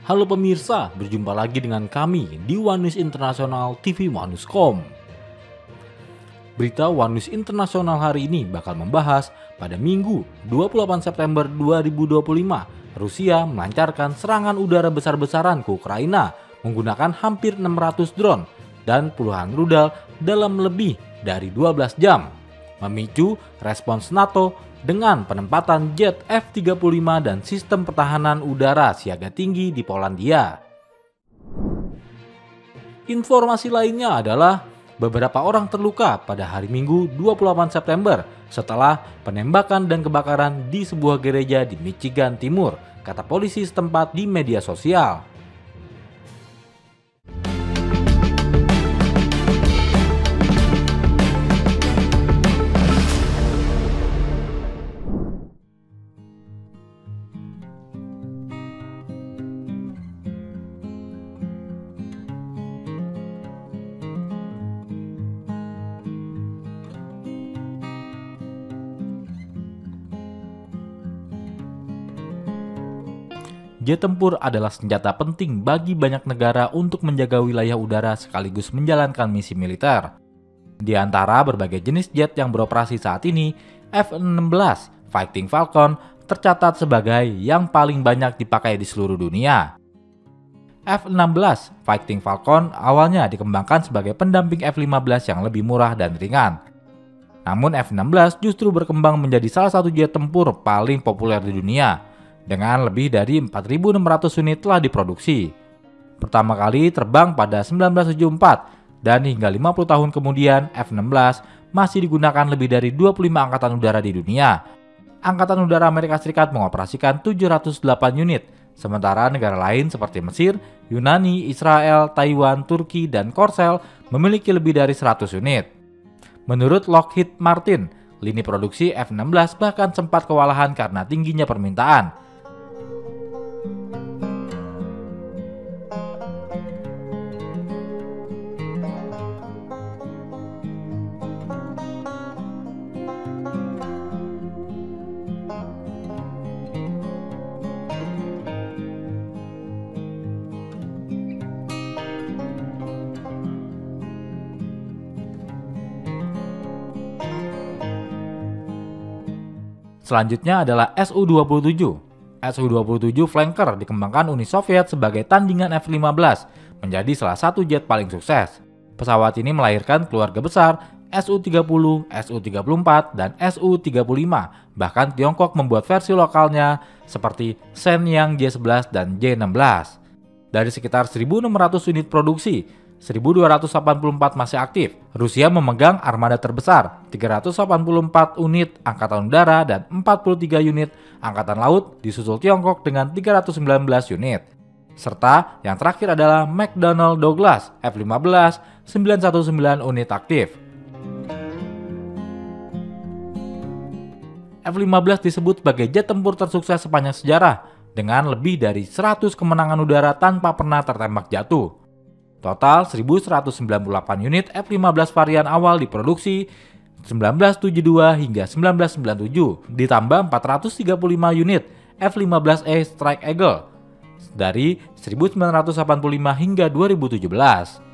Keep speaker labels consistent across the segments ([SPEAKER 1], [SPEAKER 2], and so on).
[SPEAKER 1] Halo pemirsa, berjumpa lagi dengan kami di One News Internasional TV One.com. Berita One News Internasional hari ini bakal membahas pada Minggu 28 September 2025, Rusia melancarkan serangan udara besar-besaran ke Ukraina menggunakan hampir 600 drone dan puluhan rudal dalam lebih dari 12 jam, memicu respons NATO dengan penempatan jet F-35 dan sistem pertahanan udara siaga tinggi di Polandia. Informasi lainnya adalah beberapa orang terluka pada hari Minggu 28 September setelah penembakan dan kebakaran di sebuah gereja di Michigan Timur, kata polisi setempat di media sosial. Jet tempur adalah senjata penting bagi banyak negara untuk menjaga wilayah udara sekaligus menjalankan misi militer. Di antara berbagai jenis jet yang beroperasi saat ini, F-16 Fighting Falcon tercatat sebagai yang paling banyak dipakai di seluruh dunia. F-16 Fighting Falcon awalnya dikembangkan sebagai pendamping F-15 yang lebih murah dan ringan. Namun F-16 justru berkembang menjadi salah satu jet tempur paling populer di dunia, dengan lebih dari 4.600 unit telah diproduksi. Pertama kali terbang pada 1974 dan hingga 50 tahun kemudian F-16 masih digunakan lebih dari 25 angkatan udara di dunia. Angkatan Udara Amerika Serikat mengoperasikan 708 unit, sementara negara lain seperti Mesir, Yunani, Israel, Taiwan, Turki, dan Korsel memiliki lebih dari 100 unit. Menurut Lockheed Martin, lini produksi F-16 bahkan sempat kewalahan karena tingginya permintaan. Selanjutnya adalah Su-27. Su-27 Flanker dikembangkan Uni Soviet sebagai tandingan F-15, menjadi salah satu jet paling sukses. Pesawat ini melahirkan keluarga besar Su-30, Su-34, dan Su-35. Bahkan Tiongkok membuat versi lokalnya seperti Shenyang J-11 dan J-16. Dari sekitar 1.600 unit produksi, 1.284 masih aktif. Rusia memegang armada terbesar, 384 unit angkatan udara dan 43 unit angkatan laut, disusul Tiongkok dengan 319 unit. Serta yang terakhir adalah McDonnell Douglas F-15, 919 unit aktif. F-15 disebut sebagai jet tempur tersukses sepanjang sejarah, dengan lebih dari 100 kemenangan udara tanpa pernah tertembak jatuh. Total 1.198 unit F-15 varian awal diproduksi 1972 hingga 1997, ditambah 435 unit F-15E Strike Eagle dari 1985 hingga 2017.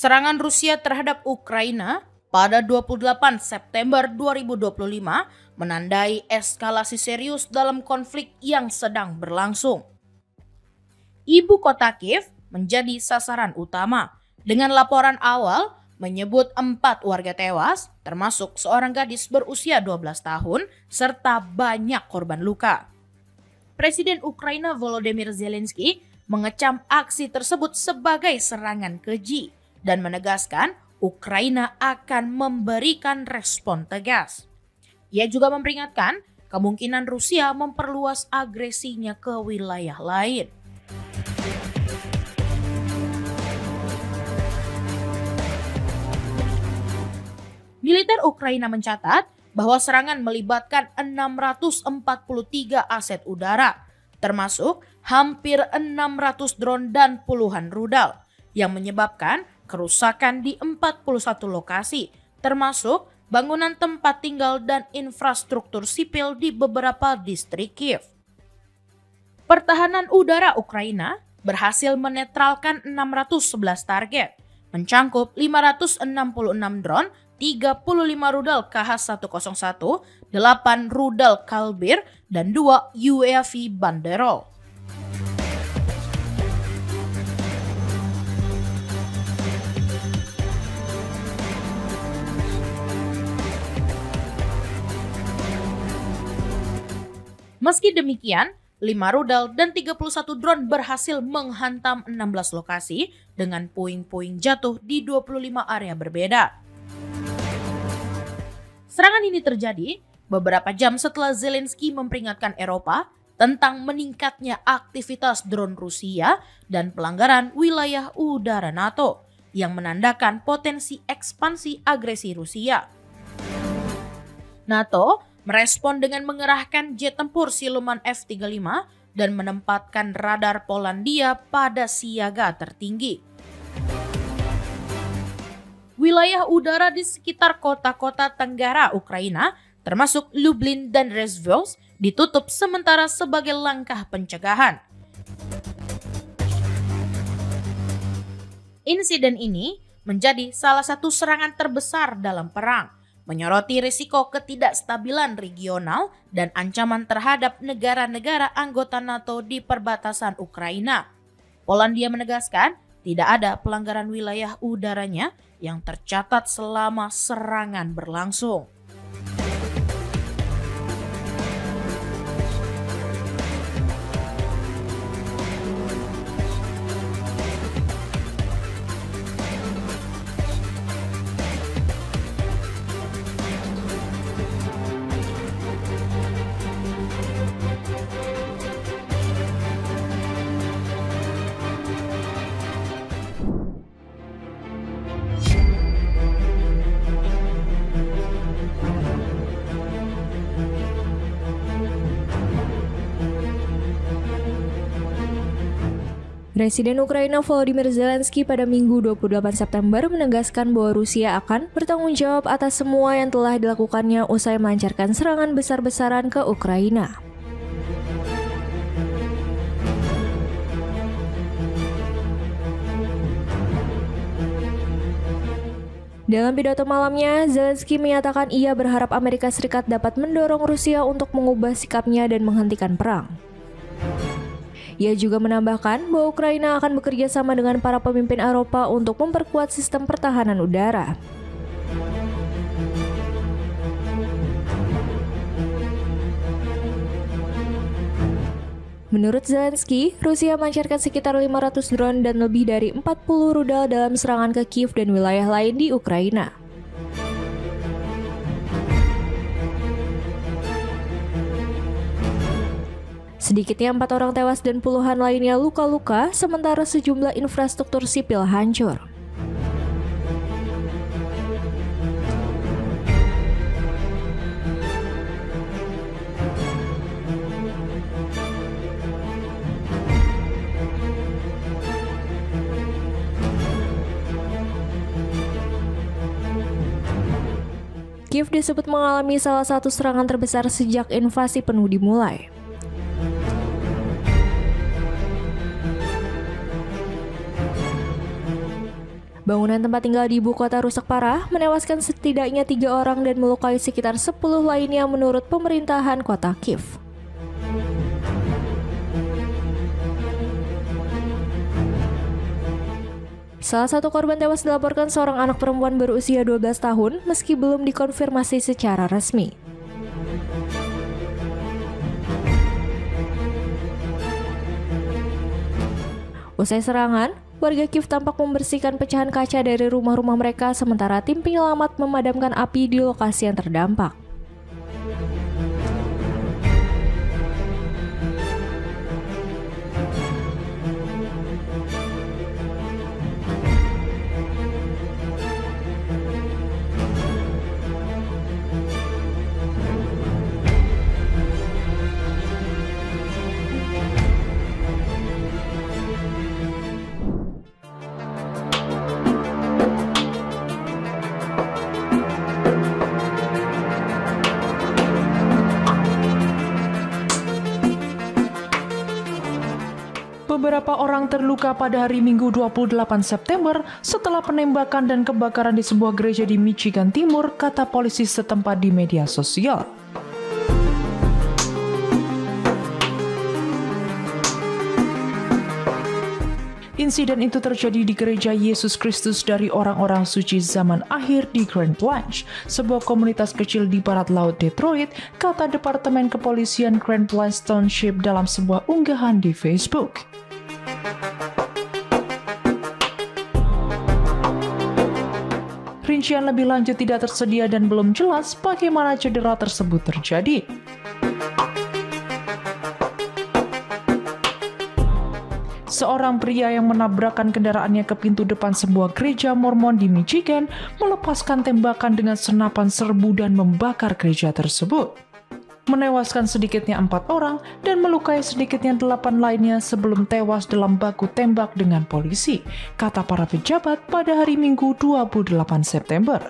[SPEAKER 2] Serangan Rusia terhadap Ukraina pada 28 September 2025 menandai eskalasi serius dalam konflik yang sedang berlangsung. Ibu kota Kiev menjadi sasaran utama, dengan laporan awal menyebut 4 warga tewas, termasuk seorang gadis berusia 12 tahun, serta banyak korban luka. Presiden Ukraina Volodymyr Zelensky mengecam aksi tersebut sebagai serangan keji dan menegaskan Ukraina akan memberikan respon tegas. Ia juga memperingatkan kemungkinan Rusia memperluas agresinya ke wilayah lain. Militer Ukraina mencatat bahwa serangan melibatkan 643 aset udara, termasuk hampir 600 drone dan puluhan rudal, yang menyebabkan kerusakan di 41 lokasi, termasuk bangunan tempat tinggal dan infrastruktur sipil di beberapa distrik Kiev. Pertahanan udara Ukraina berhasil menetralkan 611 target, mencangkup 566 drone, 35 rudal KH-101, 8 rudal Kalibr, dan 2 UAV Banderol. Meski demikian, 5 rudal dan 31 drone berhasil menghantam 16 lokasi dengan puing-puing jatuh di 25 area berbeda. Serangan ini terjadi beberapa jam setelah Zelensky memperingatkan Eropa tentang meningkatnya aktivitas drone Rusia dan pelanggaran wilayah udara NATO yang menandakan potensi ekspansi agresi Rusia. NATO merespon dengan mengerahkan jet tempur siluman F-35 dan menempatkan radar Polandia pada siaga tertinggi. Wilayah udara di sekitar kota-kota tenggara Ukraina, termasuk Lublin dan Rzeszów, ditutup sementara sebagai langkah pencegahan. Insiden ini menjadi salah satu serangan terbesar dalam perang, menyoroti risiko ketidakstabilan regional dan ancaman terhadap negara-negara anggota NATO di perbatasan Ukraina. Polandia menegaskan tidak ada pelanggaran wilayah udaranya yang tercatat selama serangan berlangsung.
[SPEAKER 3] Presiden Ukraina Volodymyr Zelensky pada Minggu 28 September menegaskan bahwa Rusia akan bertanggung jawab atas semua yang telah dilakukannya usai melancarkan serangan besar-besaran ke Ukraina. Dalam pidato malamnya, Zelensky menyatakan ia berharap Amerika Serikat dapat mendorong Rusia untuk mengubah sikapnya dan menghentikan perang. Ia juga menambahkan bahwa Ukraina akan bekerja sama dengan para pemimpin Eropa untuk memperkuat sistem pertahanan udara. Menurut Zelensky, Rusia melancarkan sekitar 500 drone dan lebih dari 40 rudal dalam serangan ke Kiev dan wilayah lain di Ukraina. Sedikitnya 4 orang tewas dan puluhan lainnya luka-luka, sementara sejumlah infrastruktur sipil hancur. Kiev disebut mengalami salah satu serangan terbesar sejak invasi penuh dimulai. Bangunan tempat tinggal di ibu kota rusak parah, menewaskan setidaknya 3 orang dan melukai sekitar 10 lainnya menurut pemerintahan kota Kiev. Salah satu korban tewas dilaporkan seorang anak perempuan berusia 12 tahun meski belum dikonfirmasi secara resmi. Usai serangan, warga Kiev tampak membersihkan pecahan kaca dari rumah-rumah mereka sementara tim penyelamat memadamkan api di lokasi yang terdampak.
[SPEAKER 4] Beberapa orang terluka pada hari Minggu 28 September setelah penembakan dan kebakaran di sebuah gereja di Michigan Timur, kata polisi setempat di media sosial. Insiden itu terjadi di Gereja Yesus Kristus dari Orang-orang Suci Zaman Akhir di Grand Blanche, sebuah komunitas kecil di barat laut Detroit, kata Departemen Kepolisian Grand Blanche Township dalam sebuah unggahan di Facebook. Rincian lebih lanjut tidak tersedia dan belum jelas bagaimana cedera tersebut terjadi. Seorang pria yang menabrakkan kendaraannya ke pintu depan sebuah gereja Mormon di Michigan melepaskan tembakan dengan senapan serbu dan membakar gereja tersebut. Menewaskan sedikitnya 4 orang dan melukai sedikitnya 8 lainnya sebelum tewas dalam baku tembak dengan polisi, kata para pejabat pada hari Minggu 28 September.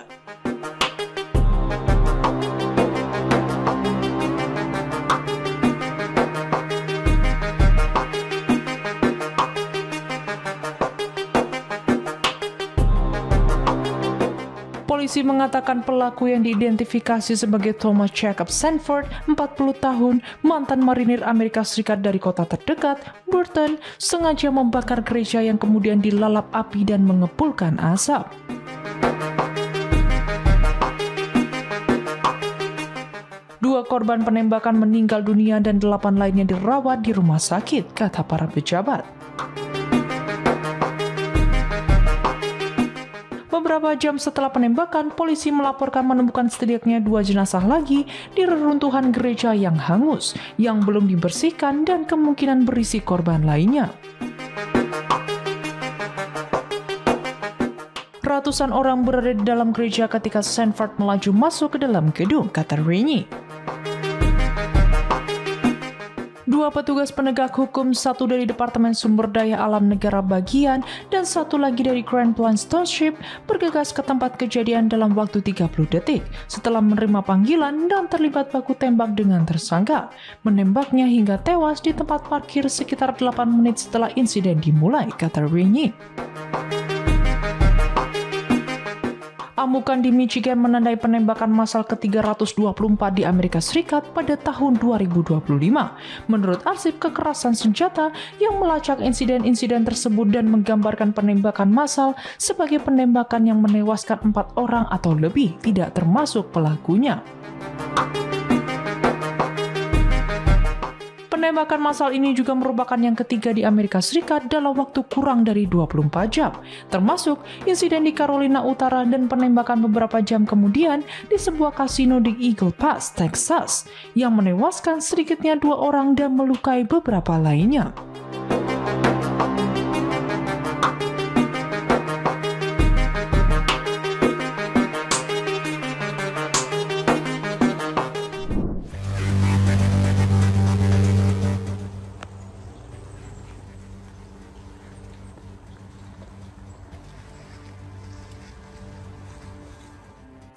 [SPEAKER 4] Polisi mengatakan pelaku yang diidentifikasi sebagai Thomas Jacob Sanford, 40 tahun, mantan marinir Amerika Serikat dari kota terdekat, Burton, sengaja membakar gereja yang kemudian dilalap api dan mengepulkan asap. Dua korban penembakan meninggal dunia dan 8 lainnya dirawat di rumah sakit, kata para pejabat. Beberapa jam setelah penembakan, polisi melaporkan menemukan setidaknya 2 jenazah lagi di reruntuhan gereja yang hangus, yang belum dibersihkan dan kemungkinan berisi korban lainnya. Ratusan orang berada di dalam gereja ketika Sanford melaju masuk ke dalam gedung, kata Rainey. 2 petugas penegak hukum, 1 dari Departemen Sumber Daya Alam Negara Bagian dan 1 lagi dari Grand Blanche Township bergegas ke tempat kejadian dalam waktu 30 detik setelah menerima panggilan dan terlibat baku tembak dengan tersangka, menembaknya hingga tewas di tempat parkir sekitar 8 menit setelah insiden dimulai, kata Rainey. Amukan di Michigan menandai penembakan massal ke-324 di Amerika Serikat pada tahun 2025. Menurut arsip kekerasan senjata yang melacak insiden-insiden tersebut dan menggambarkan penembakan massal sebagai penembakan yang menewaskan 4 orang atau lebih, tidak termasuk pelakunya. Penembakan massal ini juga merupakan yang ketiga di Amerika Serikat dalam waktu kurang dari 24 jam, termasuk insiden di Carolina Utara dan penembakan beberapa jam kemudian di sebuah kasino di Eagle Pass, Texas, yang menewaskan sedikitnya 2 orang dan melukai beberapa lainnya.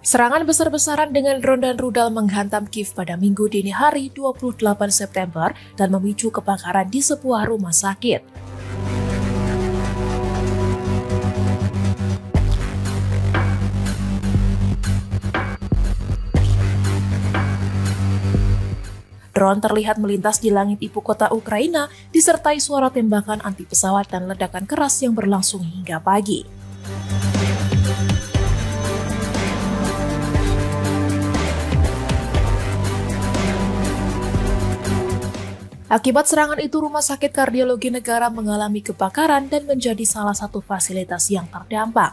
[SPEAKER 5] Serangan besar-besaran dengan drone dan rudal menghantam Kiev pada Minggu dini hari 28 September dan memicu kebakaran di sebuah rumah sakit. Drone terlihat melintas di langit ibu kota Ukraina disertai suara tembakan anti pesawat dan ledakan keras yang berlangsung hingga pagi. Akibat serangan itu, Rumah Sakit Kardiologi Negara mengalami kebakaran dan menjadi salah satu fasilitas yang terdampak.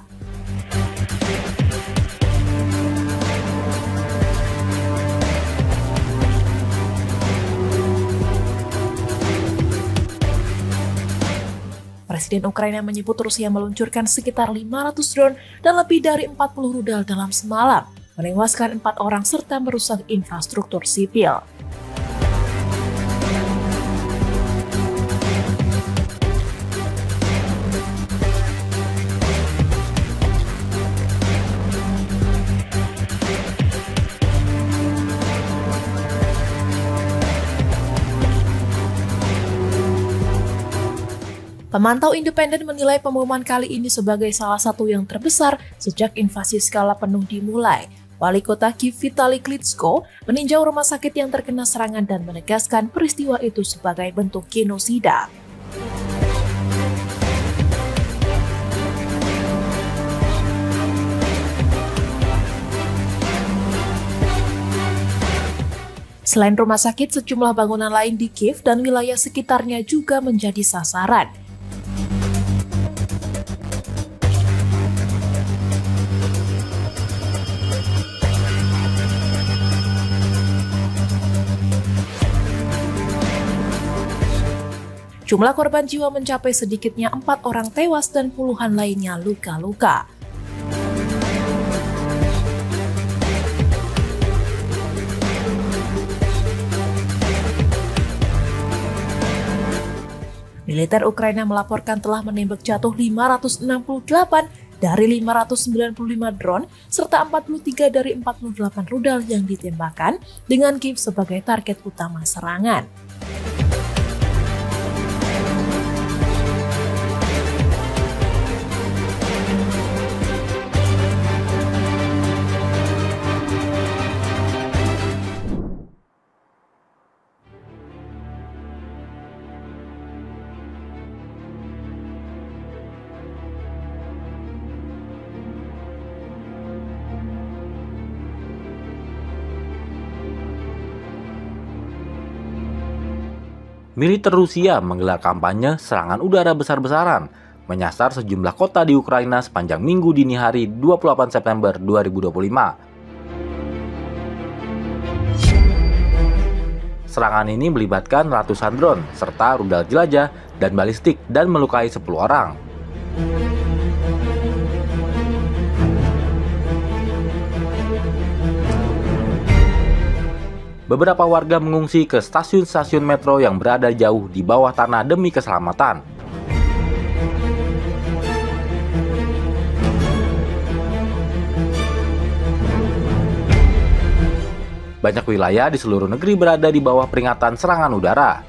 [SPEAKER 5] Presiden Ukraina menyebut Rusia meluncurkan sekitar 500 drone dan lebih dari 40 rudal dalam semalam, menewaskan 4 orang serta merusak infrastruktur sipil. Pemantau independen menilai pengumuman kali ini sebagai salah satu yang terbesar sejak invasi skala penuh dimulai. Wali kota Kiev Vitali Klitschko meninjau rumah sakit yang terkena serangan dan menegaskan peristiwa itu sebagai bentuk genosida. Selain rumah sakit, sejumlah bangunan lain di Kiev dan wilayah sekitarnya juga menjadi sasaran. Jumlah korban jiwa mencapai sedikitnya 4 orang tewas dan puluhan lainnya luka-luka. Militer Ukraina melaporkan telah menembak jatuh 568 dari 595 drone serta 43 dari 48 rudal yang ditembakkan dengan Kiev sebagai target utama serangan.
[SPEAKER 1] Militer Rusia menggelar kampanye serangan udara besar-besaran, menyasar sejumlah kota di Ukraina sepanjang minggu dini hari 28 September 2025. Serangan ini melibatkan ratusan drone, serta rudal jelajah dan balistik dan melukai 10 orang. Beberapa warga mengungsi ke stasiun-stasiun metro yang berada jauh di bawah tanah demi keselamatan. Banyak wilayah di seluruh negeri berada di bawah peringatan serangan udara.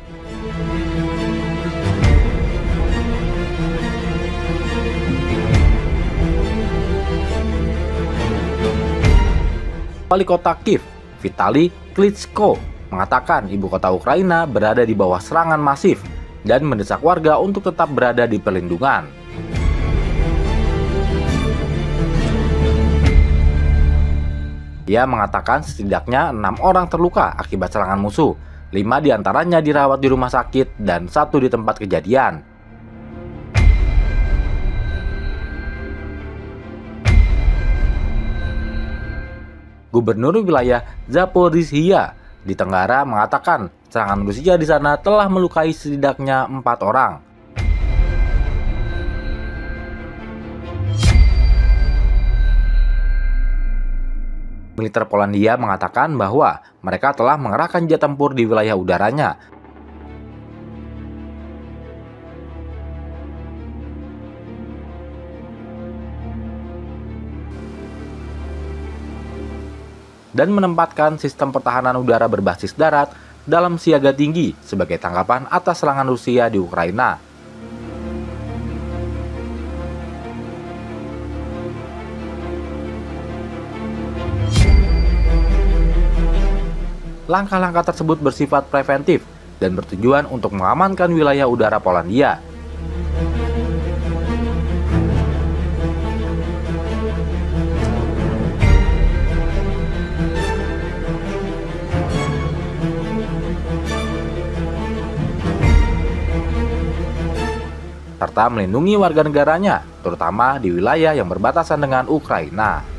[SPEAKER 1] Wali kota Kiev, Vitali Klitschko, mengatakan ibu kota Ukraina berada di bawah serangan masif dan mendesak warga untuk tetap berada di perlindungan. Dia mengatakan setidaknya 6 orang terluka akibat serangan musuh, 5 diantaranya dirawat di rumah sakit dan 1 di tempat kejadian. Gubernur wilayah Zaporizhia di Tenggara mengatakan serangan Rusia di sana telah melukai setidaknya 4 orang. Militer Polandia mengatakan bahwa mereka telah mengerahkan jet tempur di wilayah udaranya. Dan menempatkan sistem pertahanan udara berbasis darat dalam siaga tinggi sebagai tanggapan atas serangan Rusia di Ukraina. Langkah-langkah tersebut bersifat preventif dan bertujuan untuk mengamankan wilayah udara Polandia. Serta melindungi warga negaranya, terutama di wilayah yang berbatasan dengan Ukraina.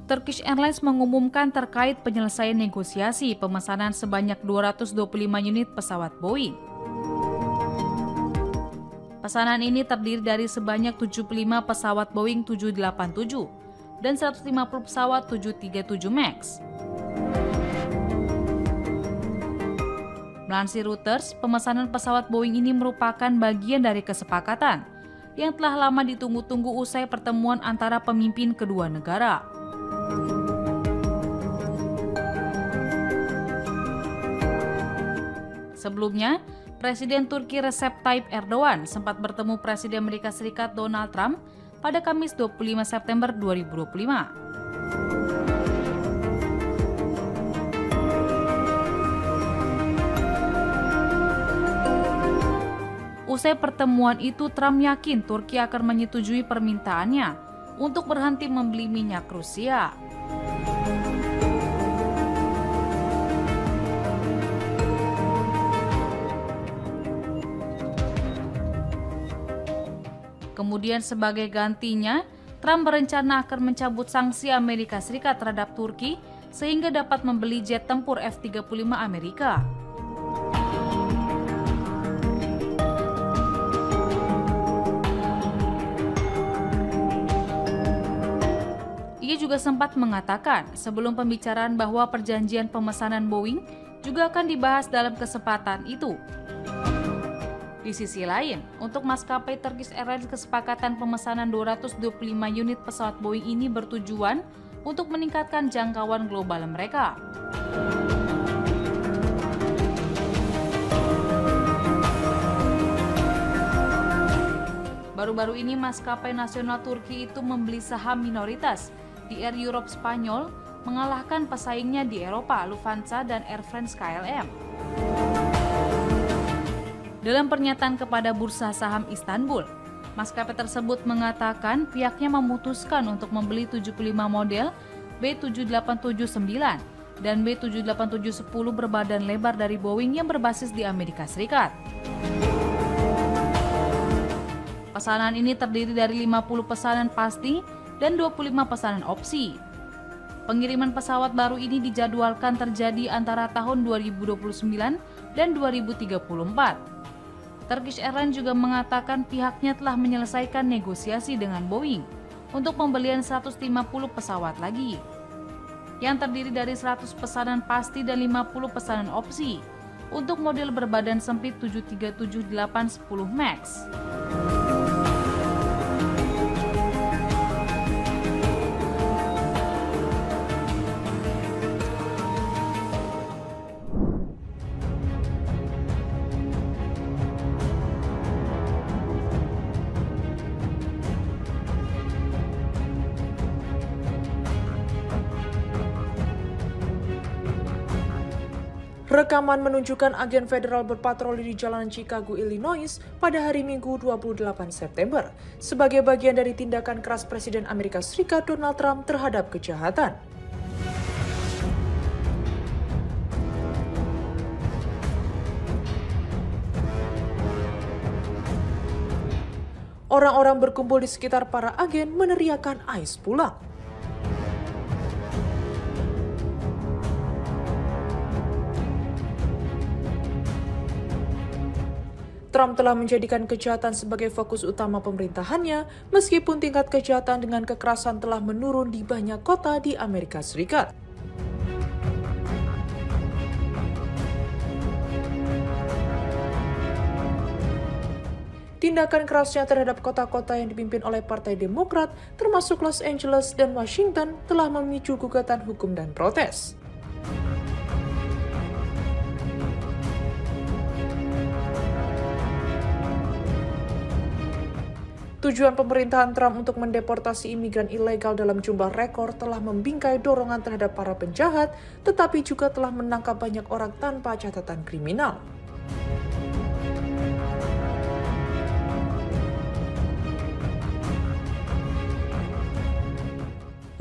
[SPEAKER 6] Turkish Airlines mengumumkan terkait penyelesaian negosiasi pemesanan sebanyak 225 unit pesawat Boeing. Pesanan ini terdiri dari sebanyak 75 pesawat Boeing 787 dan 150 pesawat 737 MAX. Melansir Reuters, pemesanan pesawat Boeing ini merupakan bagian dari kesepakatan yang telah lama ditunggu-tunggu usai pertemuan antara pemimpin kedua negara. Sebelumnya, Presiden Turki Recep Tayyip Erdogan sempat bertemu Presiden Amerika Serikat Donald Trump pada Kamis 25 September 2025. Usai pertemuan itu, Trump yakin Turki akan menyetujui permintaannya untuk berhenti membeli minyak Rusia. Kemudian sebagai gantinya, Trump berencana akan mencabut sanksi Amerika Serikat terhadap Turki sehingga dapat membeli jet tempur F-35 Amerika. Ia juga sempat mengatakan sebelum pembicaraan bahwa perjanjian pemesanan Boeing juga akan dibahas dalam kesempatan itu. Di sisi lain, untuk maskapai Turkish Airlines, kesepakatan pemesanan 225 unit pesawat Boeing ini bertujuan untuk meningkatkan jangkauan global mereka. Baru-baru ini maskapai nasional Turki itu membeli saham minoritas di Air Europe Spanyol, mengalahkan pesaingnya di Eropa, Lufthansa dan Air France KLM. Dalam pernyataan kepada Bursa Saham Istanbul, maskapai tersebut mengatakan pihaknya memutuskan untuk membeli 75 model B7879 dan B78710 berbadan lebar dari Boeing yang berbasis di Amerika Serikat. Pesanan ini terdiri dari 50 pesanan pasti dan 25 pesanan opsi. Pengiriman pesawat baru ini dijadwalkan terjadi antara tahun 2029 dan 2034. Turkish Airlines juga mengatakan pihaknya telah menyelesaikan negosiasi dengan Boeing untuk pembelian 150 pesawat lagi, yang terdiri dari 100 pesanan pasti dan 50 pesanan opsi untuk model berbadan sempit 737-810 MAX.
[SPEAKER 5] Rekaman menunjukkan agen federal berpatroli di jalanan Chicago, Illinois pada hari Minggu 28 September sebagai bagian dari tindakan keras Presiden Amerika Serikat Donald Trump terhadap kejahatan. Orang-orang berkumpul di sekitar para agen meneriakkan ICE pulang. Trump telah menjadikan kejahatan sebagai fokus utama pemerintahannya, meskipun tingkat kejahatan dengan kekerasan telah menurun di banyak kota di Amerika Serikat. Tindakan kerasnya terhadap kota-kota yang dipimpin oleh Partai Demokrat, termasuk Los Angeles dan Washington, telah memicu gugatan hukum dan protes. Tujuan pemerintahan Trump untuk mendeportasi imigran ilegal dalam jumlah rekor telah membingkai dorongan terhadap para penjahat, tetapi juga telah menangkap banyak orang tanpa catatan kriminal.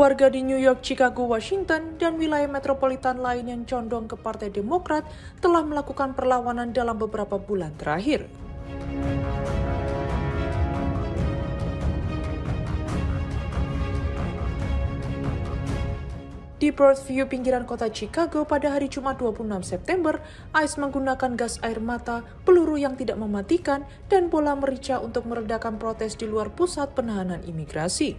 [SPEAKER 5] Warga di New York, Chicago, Washington, dan wilayah metropolitan lain yang condong ke Partai Demokrat telah melakukan perlawanan dalam beberapa bulan terakhir. Di Broadview, pinggiran kota Chicago pada hari Jumat 26 September, ICE menggunakan gas air mata, peluru yang tidak mematikan, dan bola merica untuk meredakan protes di luar pusat penahanan imigrasi.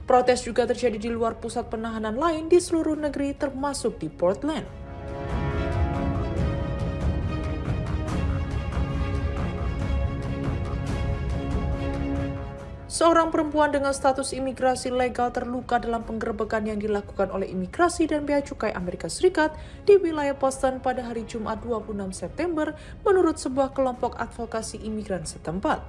[SPEAKER 5] Protes juga terjadi di luar pusat penahanan lain di seluruh negeri, termasuk di Portland. Seorang perempuan dengan status imigrasi legal terluka dalam penggerebekan yang dilakukan oleh imigrasi dan bea cukai Amerika Serikat di wilayah Boston pada hari Jumat 26 September menurut sebuah kelompok advokasi imigran setempat.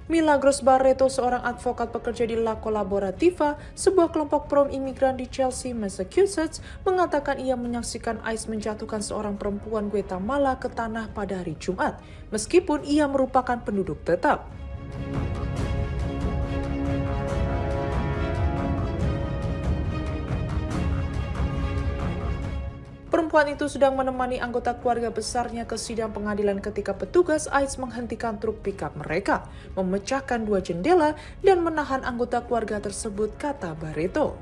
[SPEAKER 5] Milagros Barreto, seorang advokat pekerja di La Colaborativa, sebuah kelompok pro-imigran di Chelsea, Massachusetts, mengatakan ia menyaksikan ICE menjatuhkan seorang perempuan Guatemala ke tanah pada hari Jumat, meskipun ia merupakan penduduk tetap. Perempuan itu sedang menemani anggota keluarga besarnya ke sidang pengadilan ketika petugas ICE menghentikan truk pickup mereka, memecahkan 2 jendela, dan menahan anggota keluarga tersebut, kata Barreto.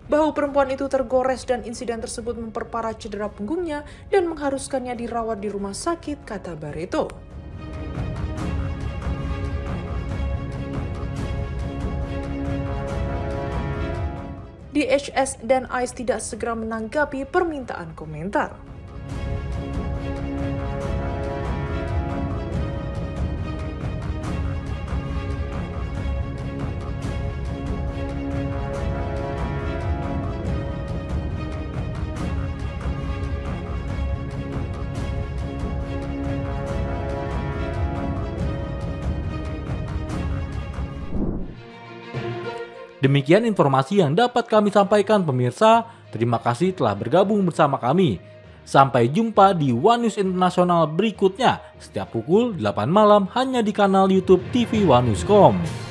[SPEAKER 5] Bahu perempuan itu tergores dan insiden tersebut memperparah cedera punggungnya dan mengharuskannya dirawat di rumah sakit, kata Barreto. DHS dan ICE tidak segera menanggapi permintaan komentar.
[SPEAKER 1] Demikian informasi yang dapat kami sampaikan pemirsa. Terima kasih telah bergabung bersama kami. Sampai jumpa di One News Internasional berikutnya setiap pukul 8 malam hanya di kanal YouTube TV One News.com.